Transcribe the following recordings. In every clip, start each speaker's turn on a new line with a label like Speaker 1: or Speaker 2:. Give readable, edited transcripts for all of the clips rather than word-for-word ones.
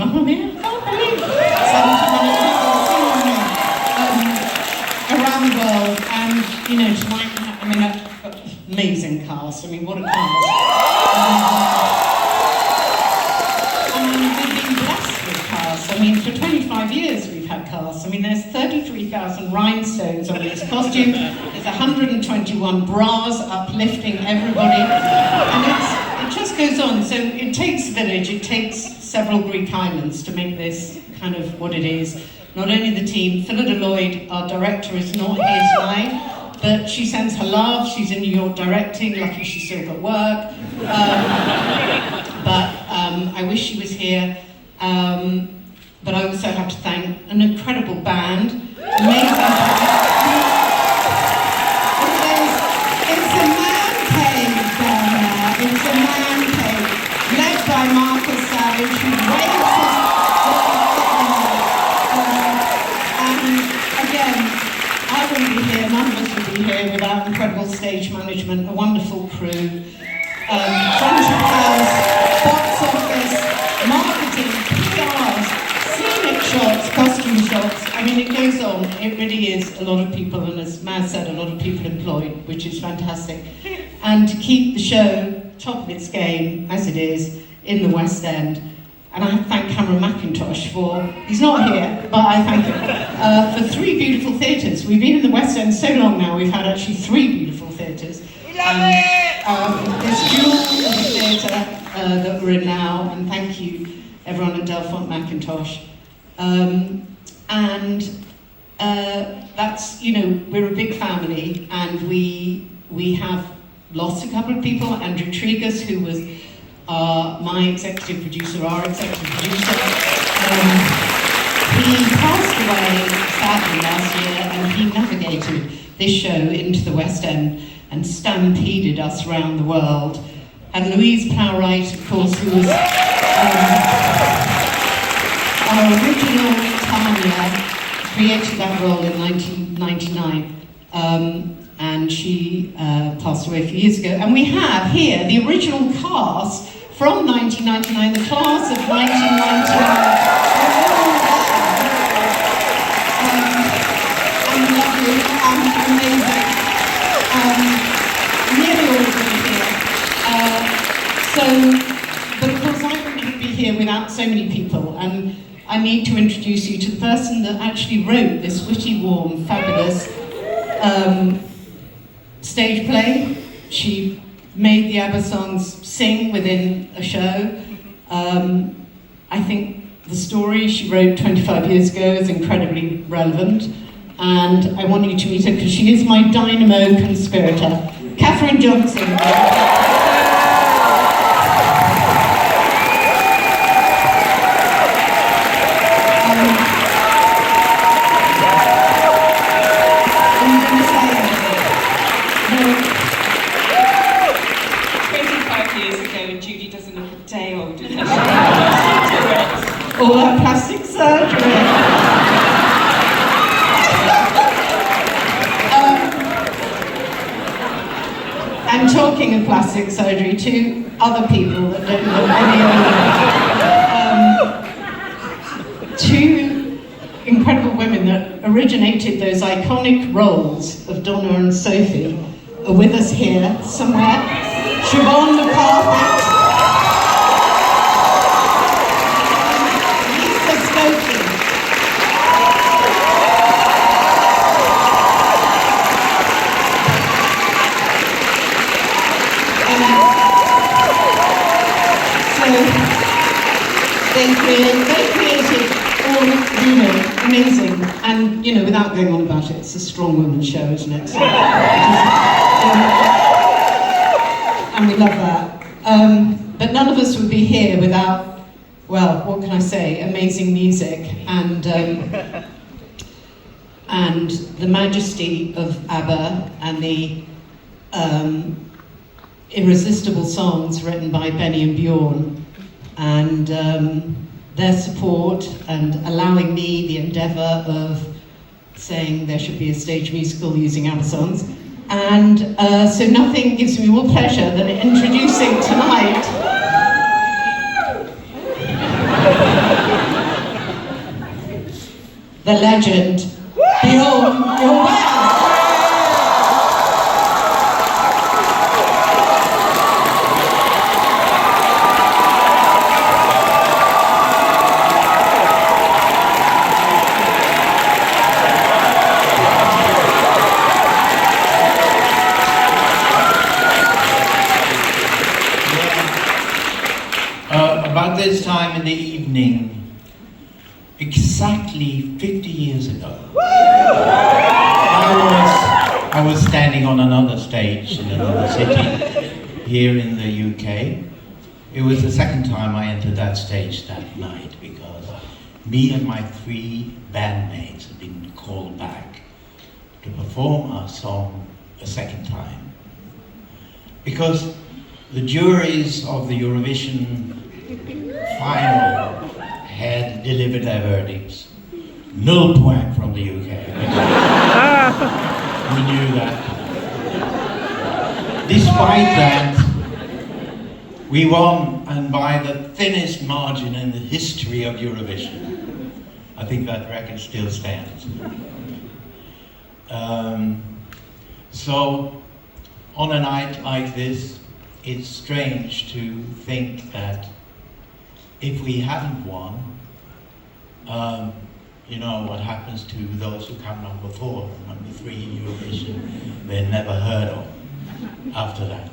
Speaker 1: Mamma Mia, I can't believe 71 around the world. And, you know, tonight, I mean, amazing cast. I mean, what a cast. We've been blessed with casts. I mean, for 25 years we've had casts. I mean, there's 33,000 rhinestones on these costumes. There's 121 bras uplifting everybody. And it just goes on. So it takes a village, it takes several Greek islands to make this kind of what it is. Not only the team, Phillida Lloyd, our director, is not here tonight, but she sends her love. She's in New York directing, lucky she's still got work. I wish she was here. But I also have to thank an incredible band, amazing band. It's a man cave down there. It's a man cave, led by Marcus Savage, who waves his and again, I wouldn't be here, none of us would be here without incredible stage management, a wonderful crew, front of house, box office, marketing, PRs, scenic shots, costume shots. I mean, it goes on. It really is a lot of people, and as Maz said, a lot of people employed, which is fantastic. And to keep the show top of its game, as it is, in the West End. And I thank Cameron McIntosh for, he's not here, but I thank him, for 3 beautiful theatres. We've been in the West End so long now, we've had actually 3 beautiful theatres. We love it! This jewel of a theatre that we're in now, and thank you everyone at Delphont McIntosh. That's, you know, we're a big family, and we have lost a couple of people. Andrew Tregus, who was my executive producer, our executive producer. He passed away sadly last year, and he navigated this show into the West End and stampeded us around the world. And Louise Plowright, of course, who was our original Tanya, created that role in 1999. And she passed away a few years ago. And we have here the original cast from 1999, the class of 1999. And lovely and amazing. Nearly all of them here. But of course I wouldn't be here without so many people. And I need to introduce you to the person that actually wrote this witty, warm, fabulous stage play. She made the ABBA songs sing within a show. I think the story she wrote 25 years ago is incredibly relevant, and I want you to meet her because she is my dynamo conspirator, Catherine Johnson.
Speaker 2: Judy doesn't look a day older than she
Speaker 1: All that plastic surgery. And talking of plastic surgery, 2 other people that don't look any older. 2 incredible women that originated those iconic roles of Donna and Sophie are with us here somewhere. Siobhan McCarthy. They created all, you know, amazing, and you know, without going on about it, it's a strong women's show, isn't it? So, and we love that. But none of us would be here without, well, what can I say, amazing music and the majesty of ABBA and the irresistible songs written by Benny and Björn. And their support and allowing me the endeavour of saying there should be a stage musical using ABBA songs. And so nothing gives me more pleasure than introducing tonight the legend, Björn Ulvaeus.
Speaker 3: About this time in the evening, exactly 50 years ago, I was standing on another stage in another city here in the UK. It was the second time I entered that stage that night because me and my 3 bandmates had been called back to perform our song a second time. Because the juries of the Eurovision final had delivered their verdicts. 0 point from the UK. We knew that. Despite that, we won, and by the thinnest margin in the history of Eurovision. I think that record still stands. So, on a night like this, it's strange to think that if we hadn't won, you know what happens to those who come number 4, number 3 in Eurovision, they're never heard of after that.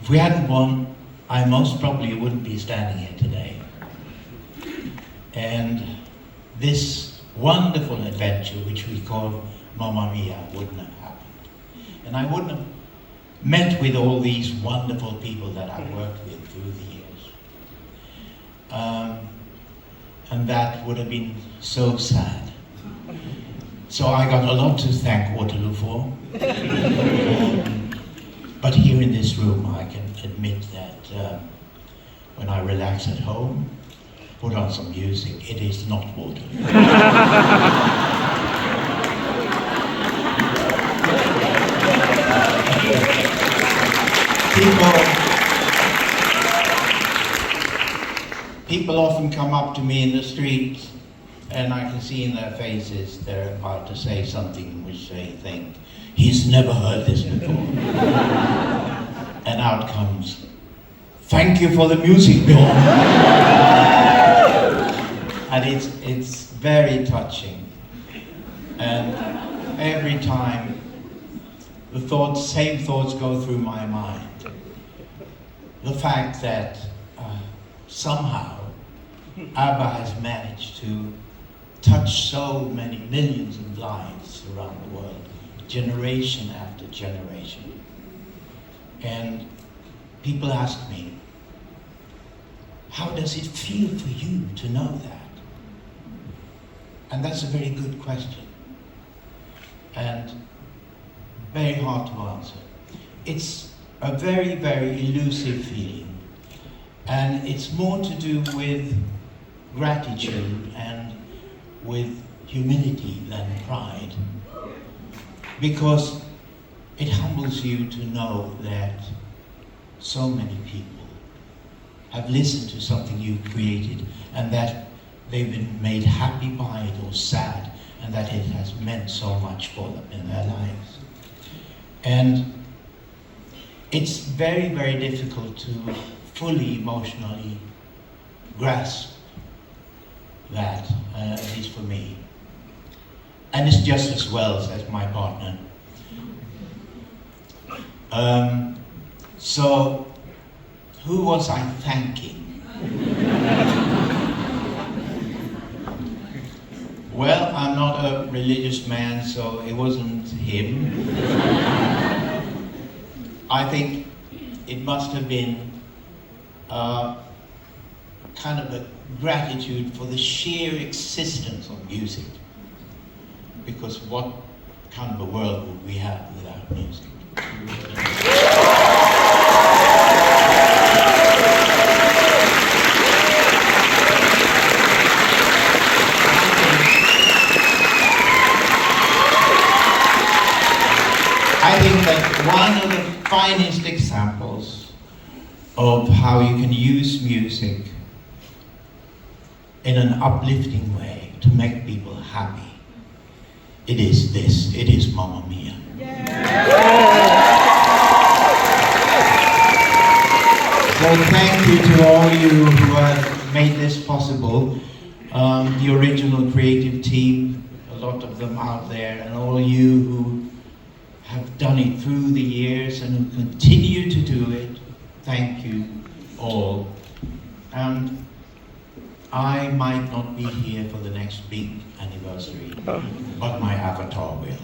Speaker 3: If we hadn't won, I most probably wouldn't be standing here today. And this wonderful adventure, which we call Mamma Mia, wouldn't have happened. And I wouldn't have met with all these wonderful people that I've worked with through the years. And that would have been so sad. So I got a lot to thank Waterloo for. But here in this room I can admit that when I relax at home, put on some music, it is not Waterloo. People often come up to me in the street and I can see in their faces they're about to say something which they think, he's never heard this before. And out comes, thank you for the music, Björn. And it's very touching. And every time the same thoughts go through my mind. The fact that somehow ABBA has managed to touch so many millions of lives around the world, generation after generation. And people ask me, how does it feel for you to know that? And that's a very good question. And very hard to answer. It's a very, very elusive feeling. And it's more to do with gratitude and with humility than pride. Because it humbles you to know that so many people have listened to something you've created and that they've been made happy by it or sad, and that it has meant so much for them in their lives. And it's very, very difficult to fully emotionally grasp that, at least for me. And it's just as well as my partner. So, who was I thanking? Well, I'm not a religious man, so it wasn't him. I think it must have been kind of a gratitude for the sheer existence of music. Because what kind of a world would we have without music? I think that one of the finest examples of how you can use music in an uplifting way to make people happy. It is this, it is Mamma Mia. So thank you to all you who have made this possible. The original creative team, a lot of them out there, and all you who have done it through the years and who continue to do it. Thank you all. And I might not be here for the next big anniversary, but my avatar will.